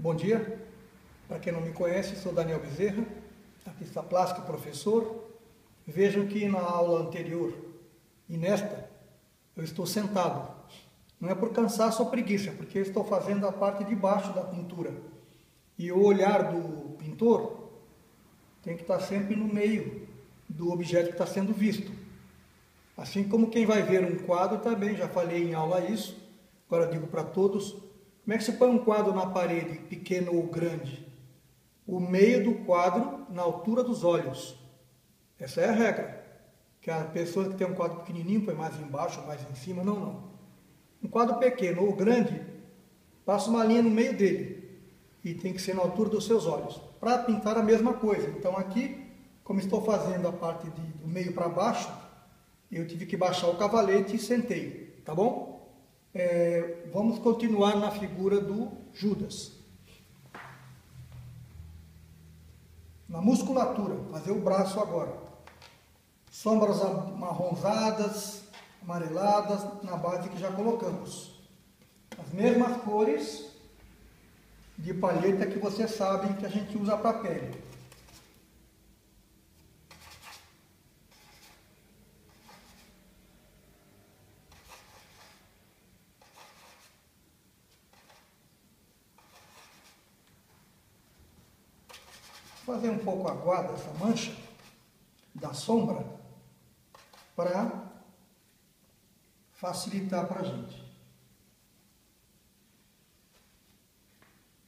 Bom dia, para quem não me conhece, sou Daniel Bezerra, artista plástico e professor. Vejam que na aula anterior e nesta, eu estou sentado. Não é por cansaço ou preguiça, porque eu estou fazendo a parte de baixo da pintura. E o olhar do pintor tem que estar sempre no meio do objeto que está sendo visto. Assim como quem vai ver um quadro também, já falei em aula isso, agora digo para todos, como é que se põe um quadro na parede, pequeno ou grande? O meio do quadro na altura dos olhos. Essa é a regra. Que a pessoa que tem um quadro pequenininho põe mais embaixo, mais em cima, não. Um quadro pequeno ou grande, passa uma linha no meio dele e tem que ser na altura dos seus olhos. Para pintar a mesma coisa. Então aqui, como estou fazendo a parte do meio para baixo, eu tive que baixar o cavalete e sentei, tá bom? Vamos continuar na figura do Judas. Na musculatura, fazer o braço agora. Sombras amarronzadas, amareladas, na base que já colocamos. As mesmas cores de palheta que vocês sabem que a gente usa para a pele. Fazer um pouco aguada essa mancha da sombra para facilitar para a gente.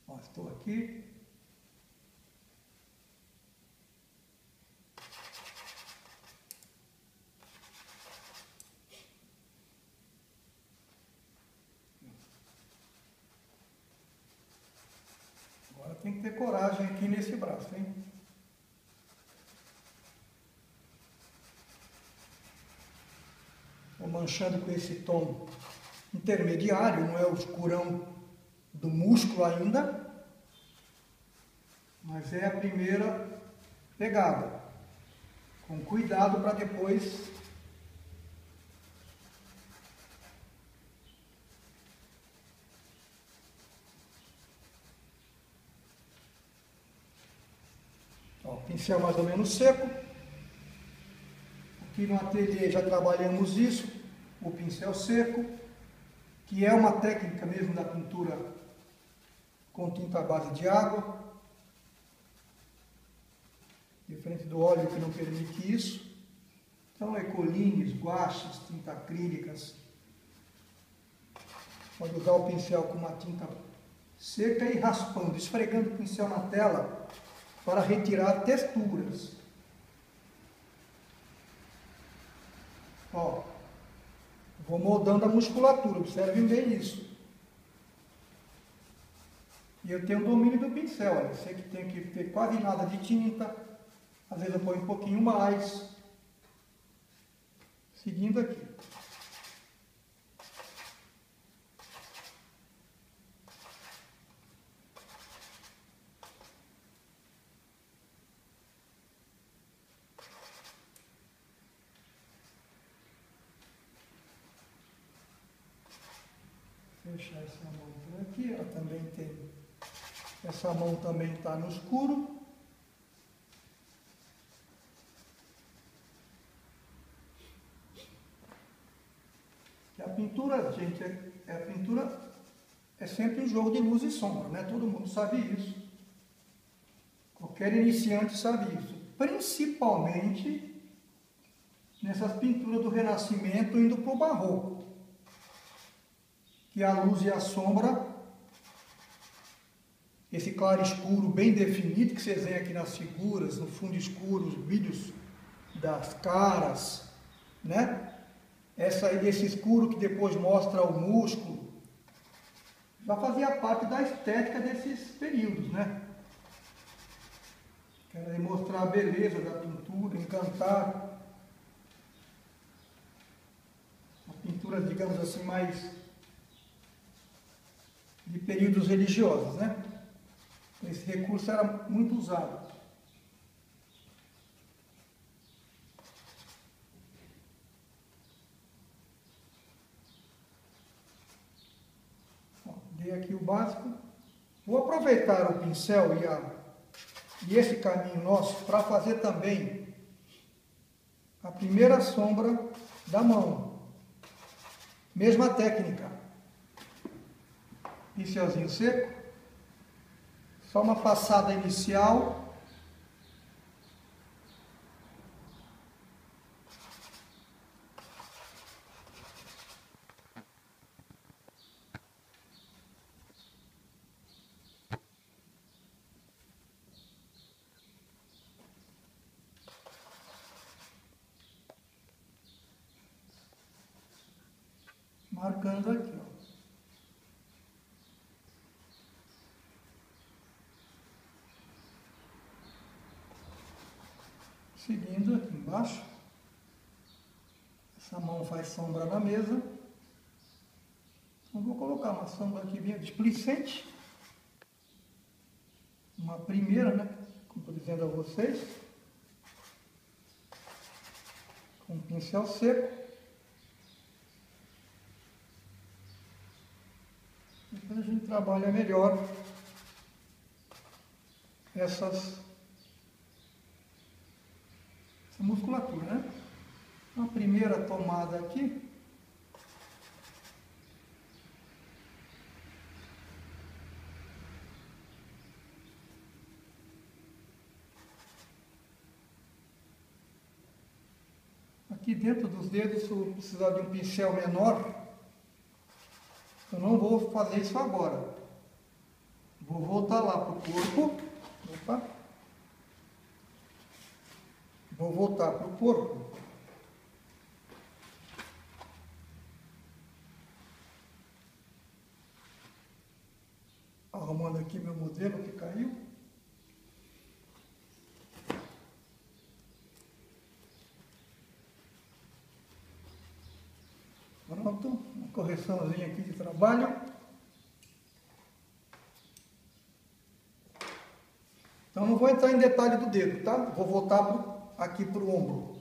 Ó, estou aqui. Agora tem que ter coragem aqui nesse braço, hein? Estou manchando com esse tom intermediário, não é o escurão do músculo ainda, mas é a primeira pegada. Com cuidado para depois ó, pincel mais ou menos seco. Aqui no ateliê já trabalhamos isso, o pincel seco, que é uma técnica mesmo da pintura com tinta à base de água, diferente do óleo que não permite isso. Então, ecolines, guaches, tinta acrílicas. Pode usar o pincel com uma tinta seca e raspando, esfregando o pincel na tela para retirar texturas. Ó, vou moldando a musculatura, observem bem isso. E eu tenho o domínio do pincel, olha, eu sei que tem que ter quase nada de tinta, às vezes eu ponho um pouquinho mais. Seguindo aqui. Fechar essa mão por aqui, ó, também tem. Essa mão também está no escuro. A pintura, gente, a pintura é sempre um jogo de luz e sombra, né? Todo mundo sabe isso. Qualquer iniciante sabe isso. Principalmente nessas pinturas do Renascimento indo para o Barroco. Que a luz e a sombra, esse claro escuro bem definido que vocês veem aqui nas figuras, no fundo escuro, os brilhos das caras, né? Esse escuro que depois mostra o músculo, já fazia parte da estética desses períodos, né? Quero demonstrar a beleza da pintura, encantar. As pinturas, digamos assim, mais de períodos religiosos, né? Esse recurso era muito usado. Dei aqui o básico, Vou aproveitar o pincel e esse caminho nosso para fazer também a primeira sombra da mão. Mesma técnica. Pincelzinho seco. Só uma passada inicial. Marcando aqui, ó. Seguindo aqui embaixo. Essa mão faz sombra na mesa. Então vou colocar uma sombra aqui bem displicente. Uma primeira, né? Como estou dizendo a vocês. Com um pincel seco. Depois a gente trabalha melhor essa musculatura, né? A primeira tomada aqui. Aqui dentro dos dedos, se eu precisar de um pincel menor, eu não vou fazer isso agora. Vou voltar lá para o corpo. Opa. Vou voltar para o corpo. Arrumando aqui meu modelo que caiu. Pronto, uma correçãozinha aqui de trabalho. Então não vou entrar em detalhe do dedo, tá? Vou voltar aqui para o ombro.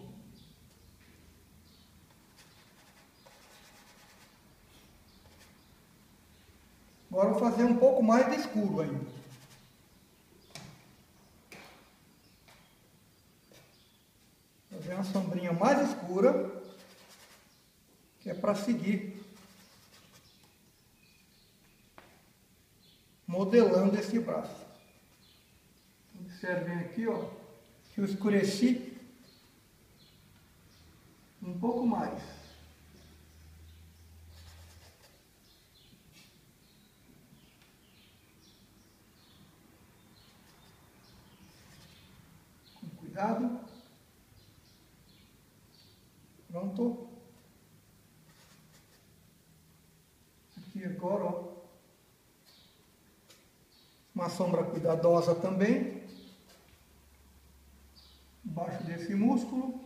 Agora vou fazer um pouco mais de escuro ainda. Fazer uma sombrinha mais escura, que é para seguir modelando esse braço. Observem aqui, ó, que eu escureci um pouco mais. Com cuidado. Pronto. Aqui agora, ó, uma sombra cuidadosa também. Embaixo desse músculo.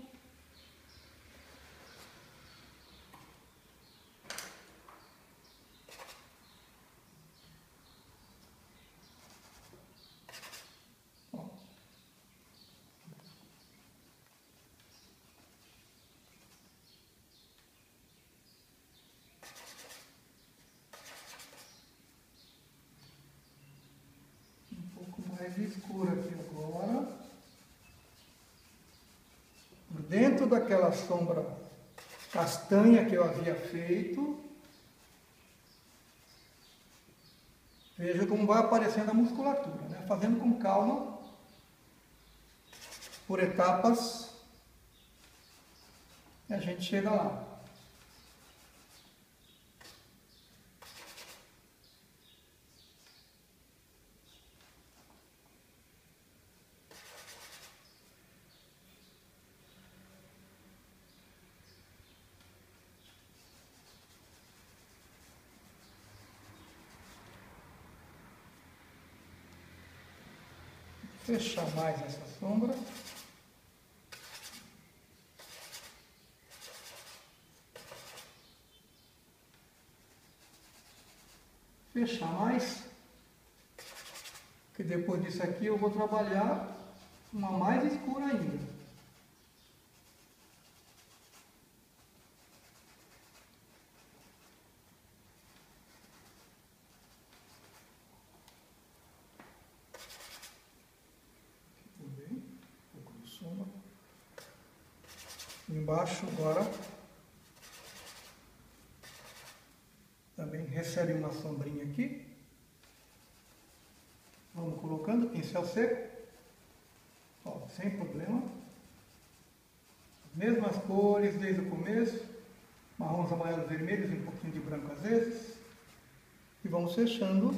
Ó. Um pouco mais escuro aqui agora. Dentro daquela sombra castanha que eu havia feito, veja como vai aparecendo a musculatura, né? Fazendo com calma, por etapas, e a gente chega lá. Fechar mais essa sombra. Fechar mais. Que depois disso aqui eu vou trabalhar uma mais escura ainda. Embaixo agora também recebe uma sombrinha aqui. Vamos colocando pincel seco, ó, sem problema. Mesmas cores desde o começo, marrons, amarelos, vermelhos, um pouquinho de branco às vezes. E vamos fechando.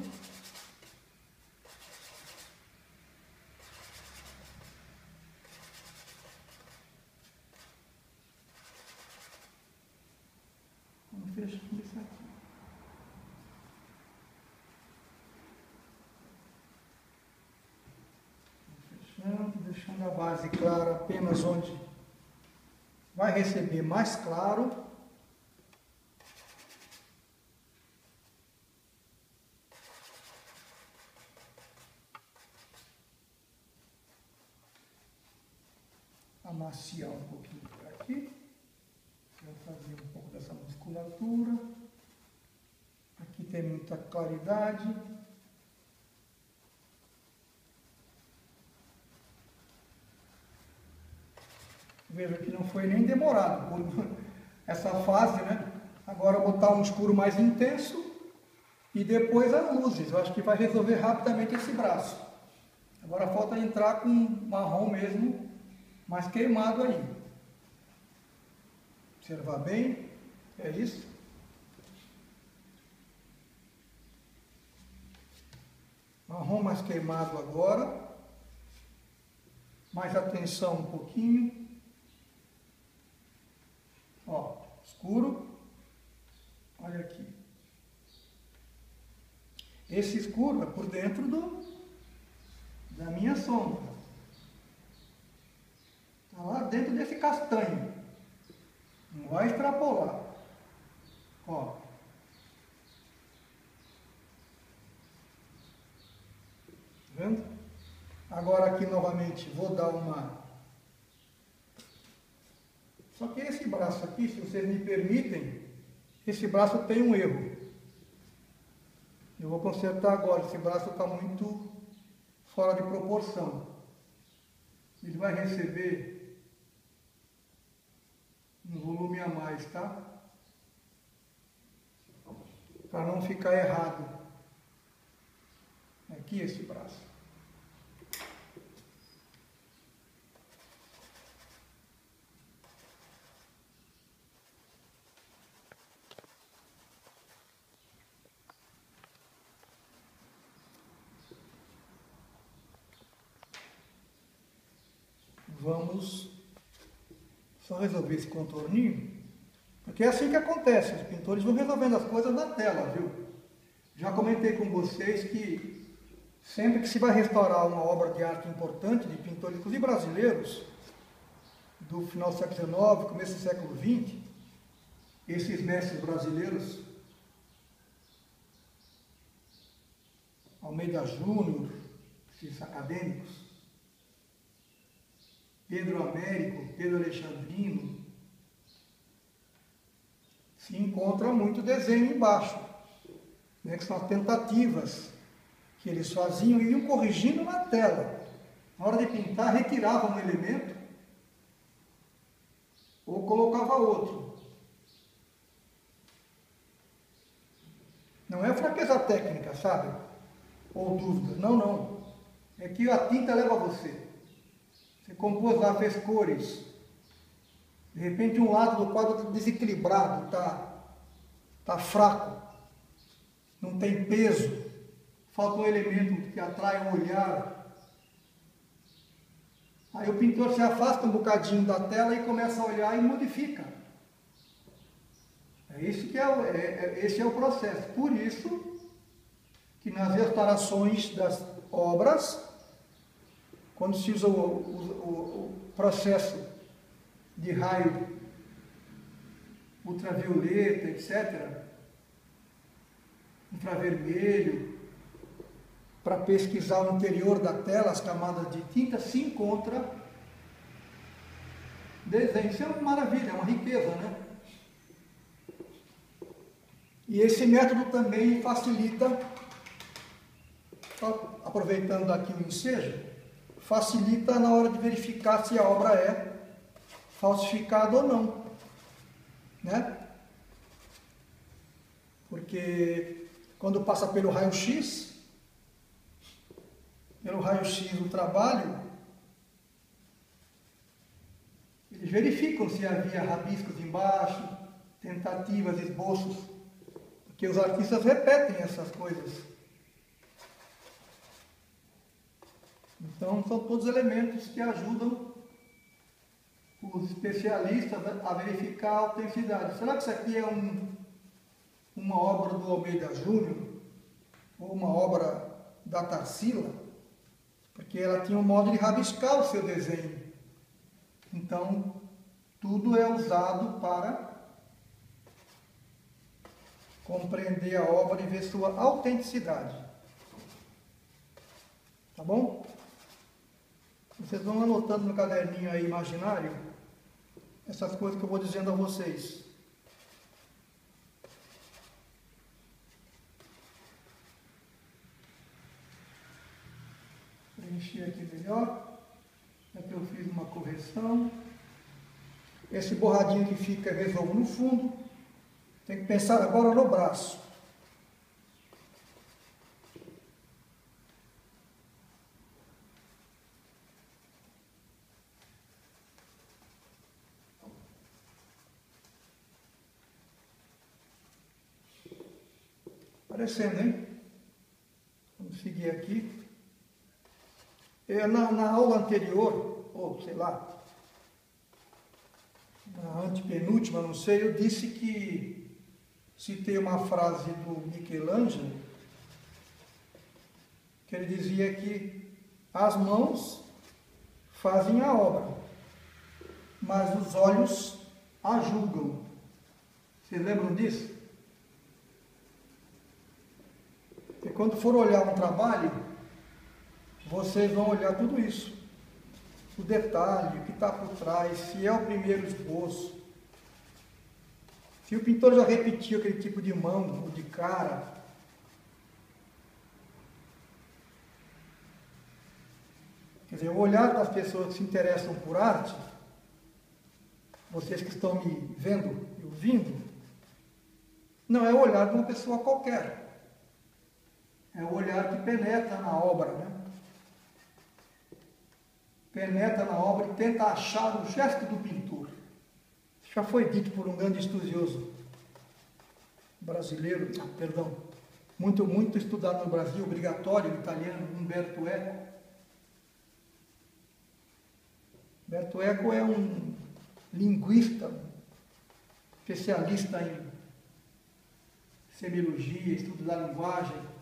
Vamos fechando isso aqui. Deixando a base clara apenas onde vai receber mais claro. Amaciar um pouquinho por aqui. Vou fazer um pouco dessa musculatura. Aqui tem muita claridade. Veja que não foi nem demorado por essa fase, né? Agora botar um escuro mais intenso e depois as luzes. Eu acho que vai resolver rapidamente esse braço. Agora falta entrar com marrom mesmo, mais queimado aí. Observar bem, é isso. Marrom mais queimado agora. Mais atenção um pouquinho. Ó, escuro, olha aqui. Esse escuro é por dentro da minha sombra. Está lá dentro desse castanho. Não vai extrapolar. Ó. Tá vendo? Agora aqui novamente vou dar uma... Só que esse braço aqui, se vocês me permitem, esse braço tem um erro. Eu vou consertar agora, esse braço está muito fora de proporção. Ele vai receber um volume a mais, tá? Para não ficar errado. Aqui esse braço. Vamos só resolver esse contorninho, porque é assim que acontece, os pintores vão resolvendo as coisas na tela, viu? Já comentei com vocês que sempre que se vai restaurar uma obra de arte importante de pintores, inclusive brasileiros, do final do século XIX, começo do século XX, esses mestres brasileiros, Almeida Júnior, esses acadêmicos, Pedro Américo, Pedro Alexandrino, se encontra muito desenho embaixo, né, que são as tentativas que eles faziam e iam corrigindo na tela. Na hora de pintar, retiravam um elemento ou colocava outro. Não é fraqueza técnica, sabe? Ou dúvida. Não, não. É que a tinta leva você. Você compôs lá, fez cores. De repente um lado do quadro está desequilibrado, tá fraco. Não tem peso. Falta um elemento que atrai o olhar. Aí o pintor se afasta um bocadinho da tela e começa a olhar e modifica. Esse é o processo. Por isso que nas restaurações das obras, quando se usa o processo de raio ultravioleta, etc., infravermelho, para pesquisar o interior da tela, as camadas de tinta, se encontra desenho. Isso é uma maravilha, é uma riqueza, né? E esse método também facilita, aproveitando aqui o ensejo, facilita na hora de verificar se a obra é falsificado ou não, né? Porque quando passa pelo raio-x do trabalho, eles verificam se havia rabiscos embaixo, tentativas, esboços, porque os artistas repetem essas coisas. Então, são todos elementos que ajudam os especialistas a verificar a autenticidade. Será que isso aqui é uma obra do Almeida Júnior? Ou uma obra da Tarsila? Porque ela tinha um modo de rabiscar o seu desenho. Então, tudo é usado para compreender a obra e ver sua autenticidade. Tá bom? Vocês vão anotando no caderninho aí imaginário essas coisas que eu vou dizendo a vocês. Preencher aqui melhor. Aqui eu fiz uma correção. Esse borradinho que fica, resolvo no fundo. Tem que pensar agora no braço. Aparecendo, hein? Vamos seguir aqui. Na aula anterior, ou sei lá, na antepenúltima, não sei, eu disse que citei uma frase do Michelangelo, que ele dizia que as mãos fazem a obra, mas os olhos a julgam. Vocês lembram disso? E quando for olhar um trabalho, vocês vão olhar tudo isso. O detalhe, o que está por trás, se é o primeiro esboço. Se o pintor já repetiu aquele tipo de mão ou de cara. Quer dizer, o olhar das pessoas que se interessam por arte, vocês que estão me vendo e ouvindo, não é o olhar de uma pessoa qualquer. É o olhar que penetra na obra, né? Penetra na obra e tenta achar o gesto do pintor. Já foi dito por um grande estudioso brasileiro, muito estudado no Brasil, obrigatório, italiano, Umberto Eco. Umberto Eco é um linguista, especialista em semiologia, estudo da linguagem.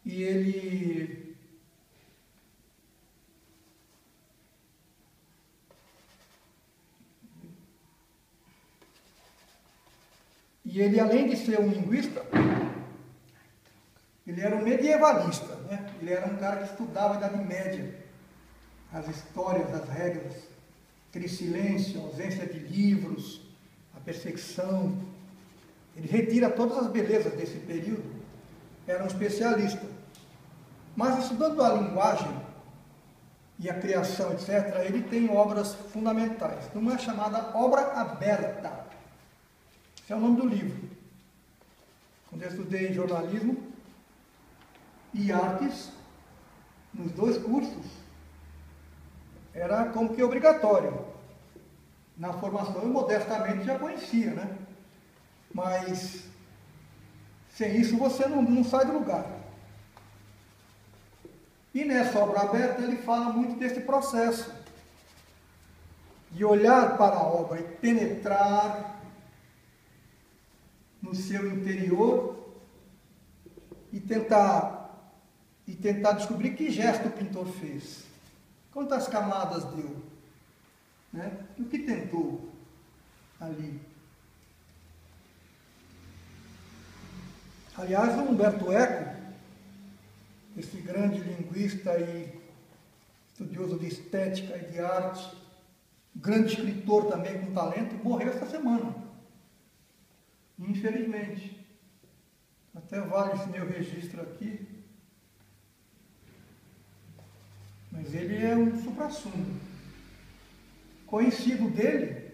E ele, além de ser um linguista, ele era um medievalista, né? Ele era um cara que estudava a Idade Média, as histórias, as regras, aquele silêncio, a ausência de livros, a perseguição. Ele retira todas as belezas desse período. Era um especialista. Mas estudando a linguagem e a criação, etc., ele tem obras fundamentais. Uma é chamada Obra Aberta. Esse é o nome do livro. Quando eu estudei jornalismo e artes, nos dois cursos, era como que obrigatório. Na formação eu modestamente já conhecia, né? Mas sem isso você não sai do lugar. E nessa obra aberta ele fala muito desse processo de olhar para a obra e penetrar no seu interior e tentar descobrir que gesto o pintor fez, quantas camadas deu, né? O que tentou ali. Aliás, o Umberto Eco, esse grande linguista e estudioso de estética e de arte, grande escritor também com talento, morreu essa semana. Infelizmente. Até vale esse meu registro aqui. Mas mas ele é um suprassumo. Conhecido dele,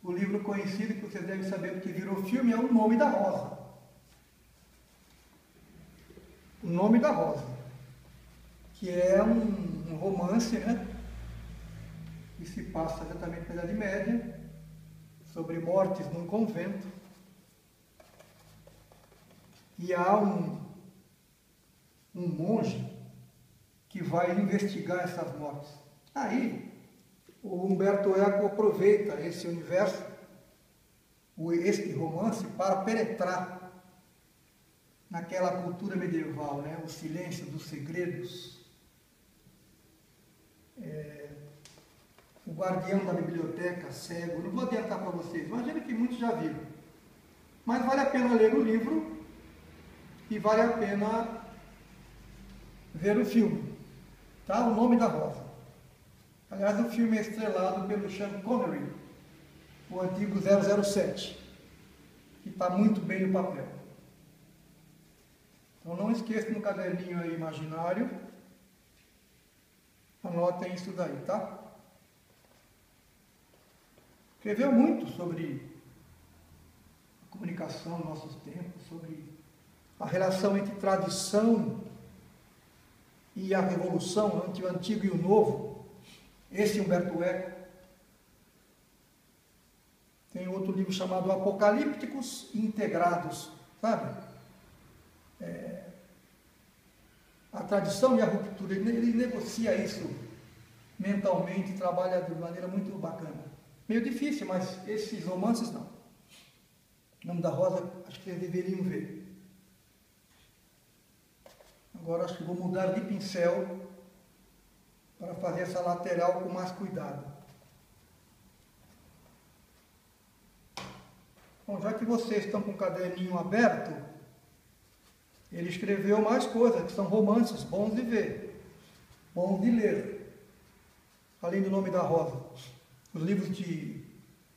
o livro conhecido que vocês devem saber porque virou filme é O Nome da Rosa. O Nome da Rosa, que é um romance, né, que se passa exatamente na Idade Média, sobre mortes num convento. E há um monge que vai investigar essas mortes. Aí, o Umberto Eco aproveita esse universo, esse romance, para penetrar naquela cultura medieval, né? O silêncio dos segredos, o guardião da biblioteca, cego. Não vou adiantar para vocês, imagino que muitos já viram. Mas vale a pena ler o livro e vale a pena ver o filme, tá? O Nome da Rosa. Aliás, o filme é estrelado pelo Sean Connery, o antigo 007, que está muito bem no papel. Então não esqueçam no caderninho aí imaginário, anotem isso daí, tá? Escreveu muito sobre a comunicação nos nossos tempos, sobre a relação entre tradição e a revolução, entre o antigo e o novo. Esse Umberto Eco. Tem outro livro chamado Apocalípticos Integrados, sabe? A tradição e a ruptura, ele negocia isso mentalmente, trabalha de maneira muito bacana. Meio difícil, mas esses romances não. O Nome da Rosa, acho que vocês deveriam ver. Agora acho que vou mudar de pincel para fazer essa lateral com mais cuidado. Bom, já que vocês estão com o caderninho aberto, ele escreveu mais coisas, que são romances bons de ver, bons de ler. Além do Nome da Rosa. Os livros de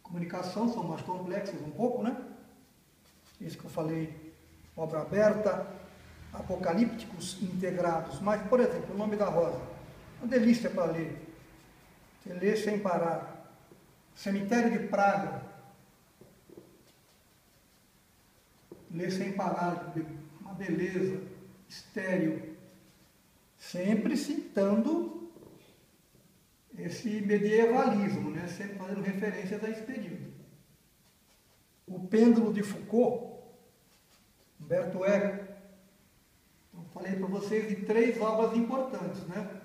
comunicação são mais complexos um pouco, né? Esse que eu falei, Obra Aberta, Apocalípticos Integrados. Mas, por exemplo, O Nome da Rosa, uma delícia para ler. Você lê sem parar. Cemitério de Praga. Lê sem parar, uma beleza, estéril. Sempre citando esse medievalismo, né? Sempre fazendo referências a esse período. O Pêndulo de Foucault, Umberto Eco. Eu falei para vocês de 3 obras importantes, né?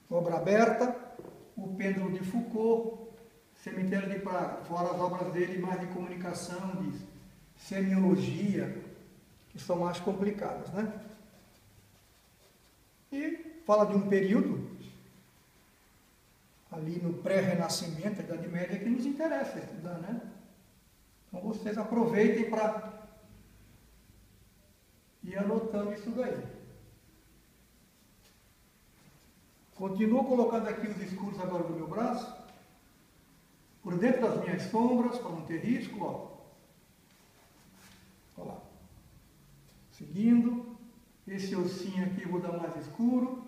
Obra Aberta, O Pêndulo de Foucault, Cemitério de Praga, fora as obras dele mais de comunicação, de semiologia, que são mais complicadas, né? E fala de um período, ali no pré-renascimento, a Idade Média, que nos interessa estudar, né? Então vocês aproveitem para ir anotando isso daí. Continuo colocando aqui os escuros agora do meu braço, por dentro das minhas sombras, para não ter risco, ó. Olha lá. Seguindo, esse ossinho aqui eu vou dar mais escuro,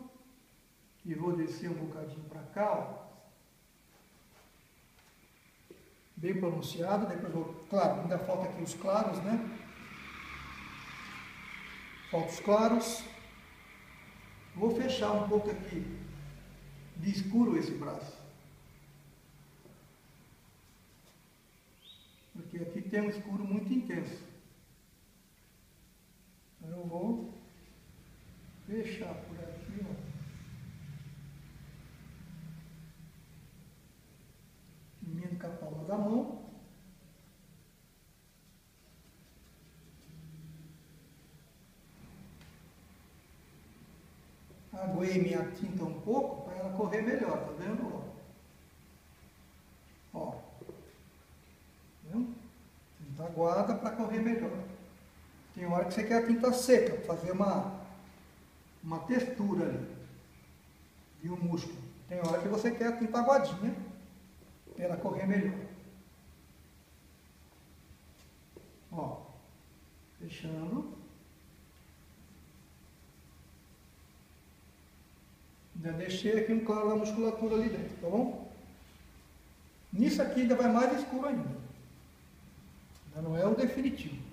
e vou descer um bocadinho para cá, ó. Bem pronunciado, depois vou, claro, ainda falta aqui os claros, né? Falta os claros. Vou fechar um pouco aqui de escuro esse braço. Porque aqui tem um escuro muito intenso. Então eu vou fechar por aqui, ó. Emendo com a palma da mão. Aguei minha tinta um pouco para ela correr melhor, tá vendo? Ó. Tá vendo? Tinta aguada para correr melhor. Tem hora que você quer a tinta seca, para fazer uma textura ali. E o músculo. Tem hora que você quer a tinta aguadinha, para ela correr melhor. Ó. Fechando. Já deixei aqui um claro da musculatura ali dentro, tá bom? Nisso aqui ainda vai mais escuro ainda. Ainda não é o definitivo.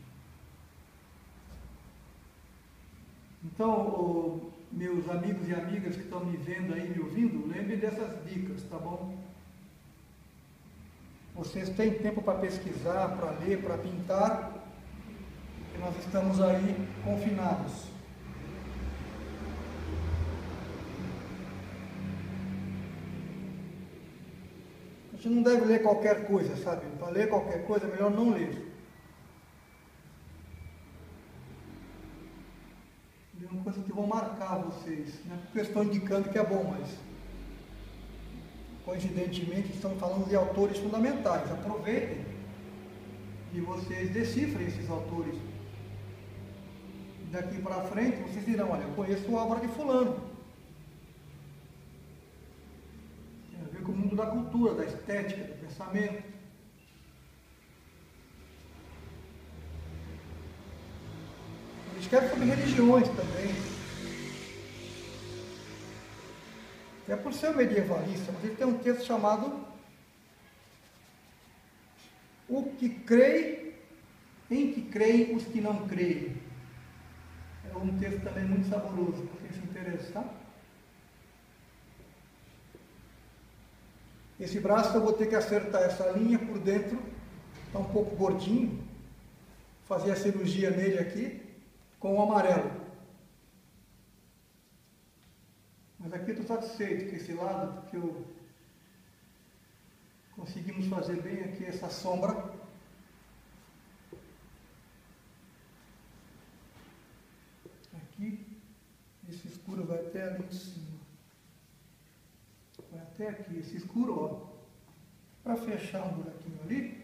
Então, meus amigos e amigas que estão me vendo aí, me ouvindo, lembrem dessas dicas, tá bom? Vocês têm tempo para pesquisar, para ler, para pintar, porque nós estamos aí confinados. A gente não deve ler qualquer coisa, sabe? Para ler qualquer coisa é melhor não ler. É uma coisa que vão marcar vocês, né? Porque eu estou indicando que é bom, mas coincidentemente estamos falando de autores fundamentais. Aproveitem e vocês decifrem esses autores. Daqui para frente vocês dirão, olha, eu conheço a obra de fulano. Tem a ver com o mundo da cultura, da estética, do pensamento. Ele escreve sobre religiões também. É por ser medievalista, mas ele tem um texto chamado O que creem, em que creem os que não creem. É um texto também muito saboroso, para quem se interessar. Esse braço eu vou ter que acertar essa linha por dentro, está um pouco gordinho. Fazer a cirurgia nele aqui com o amarelo. Mas aqui eu estou satisfeito com esse lado, porque conseguimos fazer bem aqui essa sombra. Aqui, esse escuro vai até ali em cima. Vai até aqui, esse escuro, ó. Para fechar um buraquinho ali.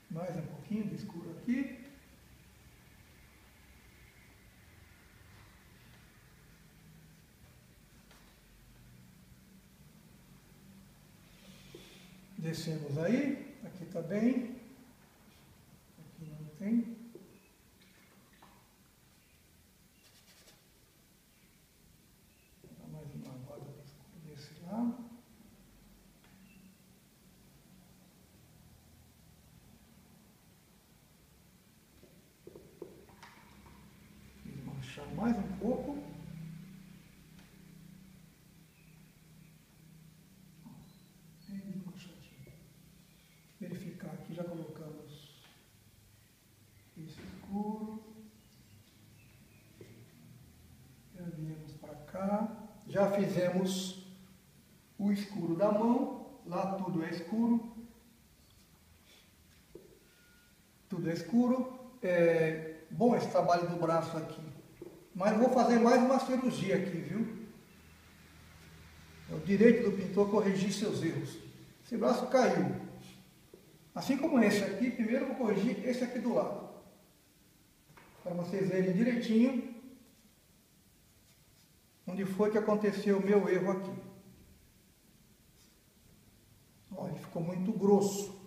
Mais um pouquinho de escuro aqui. Descemos aí. Aqui está bem. Aqui não tem. Vou dar mais uma roda de escuro desse lado. Mais um pouco. Verificar aqui, já colocamos esse escuro. Já viemos para cá. Já fizemos o escuro da mão. Lá tudo é escuro. Tudo é escuro. É bom esse trabalho do braço aqui. Mas vou fazer mais uma cirurgia aqui, viu? É o direito do pintor corrigir seus erros. Esse braço caiu. Assim como esse aqui, primeiro eu vou corrigir esse aqui do lado. Para vocês verem direitinho onde foi que aconteceu o meu erro aqui. Ó, ele ficou muito grosso.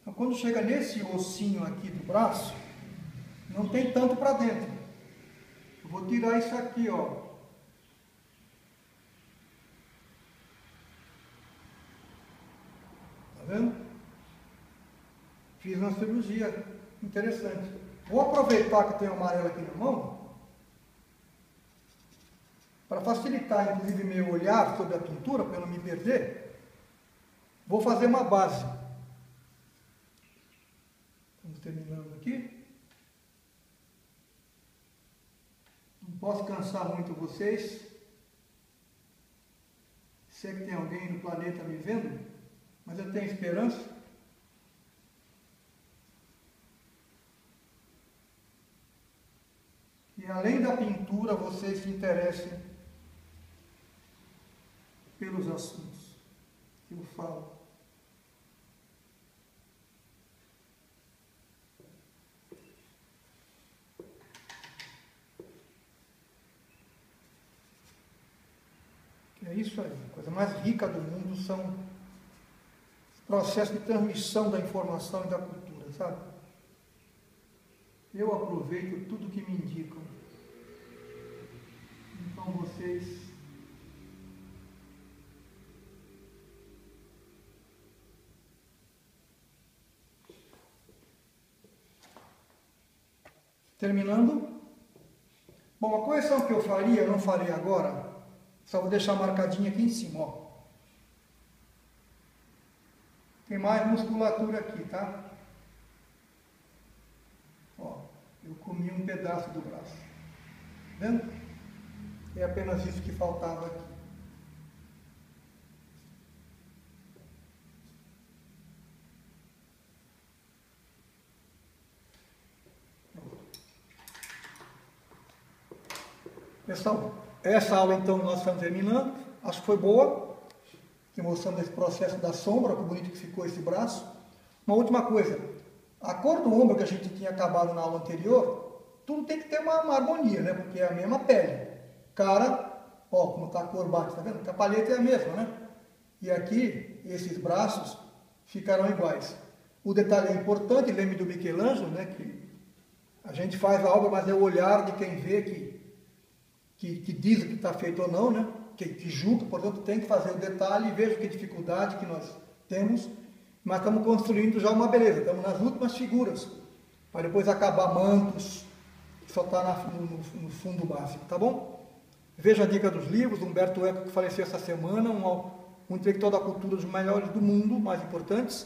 Então quando chega nesse ossinho aqui do braço, não tem tanto para dentro. Eu vou tirar isso aqui, ó. Tá vendo? Fiz uma cirurgia interessante. Vou aproveitar que tem o amarelo aqui na mão, para facilitar, inclusive, meu olhar sobre a pintura, para eu não me perder. Vou fazer uma base. Estamos terminando aqui. Não posso cansar muito vocês. Sei que tem alguém no planeta me vendo, mas eu tenho esperança. E além da pintura, vocês se interessem pelos assuntos que eu falo. isso aí. A coisa mais rica do mundo são os processos de transmissão da informação e da cultura, sabe? Eu aproveito tudo que me indicam. Então vocês... Terminando. Bom, a correção que eu faria, eu não farei agora, só vou deixar marcadinha aqui em cima, ó. Tem mais musculatura aqui, tá? Ó, eu comi um pedaço do braço. Tá vendo? É apenas isso que faltava aqui. Pessoal, essa aula então nós estamos terminando, acho que foi boa, mostrando esse processo da sombra, que bonito que ficou esse braço. Uma última coisa, a cor do ombro que a gente tinha acabado na aula anterior, tudo tem que ter uma harmonia, né? Porque é a mesma pele. Cara, ó, como está a cor bate, tá vendo? A palheta é a mesma, né? E aqui, esses braços ficarão iguais. O detalhe é importante, lembre do Michelangelo, né? Que a gente faz a obra, mas é o olhar de quem vê que diz o que está feito ou não, né? Que julga, portanto, tem que fazer o detalhe e veja que dificuldade que nós temos, mas estamos construindo já uma beleza, estamos nas últimas figuras, para depois acabar mantos, que só está no fundo básico, tá bom? Veja a dica dos livros, Humberto Eco, que faleceu essa semana, um intelectual da cultura dos melhores do mundo, mais importantes.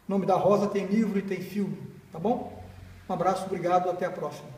O Nome da Rosa tem livro e tem filme, tá bom? Um abraço, obrigado, até a próxima.